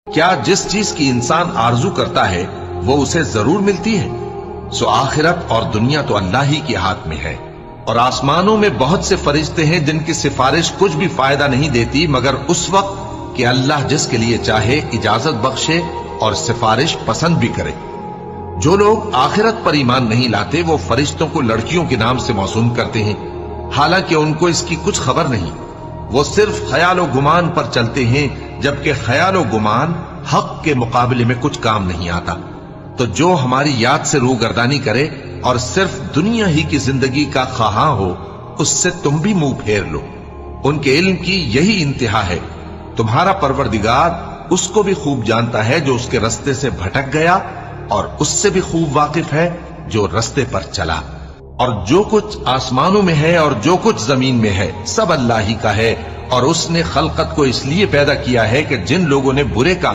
کیا جس چیز کی انسان آرزو کرتا ہے وہ اسے ضرور ملتی ہے؟ سو آخرت اور دنیا تو اللہ ہی کے ہاتھ میں ہے، اور آسمانوں میں بہت سے فرشتے ہیں جن کی سفارش کچھ بھی فائدہ نہیں دیتی مگر اس وقت کہ اللہ جس کے لیے چاہے اجازت بخشے اور سفارش پسند بھی کرے۔ جو لوگ آخرت پر ایمان نہیں لاتے وہ فرشتوں کو لڑکیوں کے نام سے موسوم کرتے ہیں، حالانکہ ان کو اس کی کچھ خبر نہیں۔ وہ صرف خیال و گمان پر چلتے ہیں، جبکہ خیال و گمان حق کے مقابلے میں کچھ کام نہیں آتا۔ تو جو ہماری یاد سے روگردانی کرے اور صرف دنیا ہی کی زندگی کا خواہاں ہو، اس سے تم بھی منہ پھیر لو۔ ان کے علم کی یہی انتہا ہے۔ تمہارا پروردگار اس کو بھی خوب جانتا ہے جو اس کے رستے سے بھٹک گیا، اور اس سے بھی خوب واقف ہے جو رستے پر چلا۔ اور جو کچھ آسمانوں میں ہے اور جو کچھ زمین میں ہے سب اللہ ہی کا ہے، اور اس نے خلقت کو اس لیے پیدا کیا ہے کہ جن لوگوں نے برے کام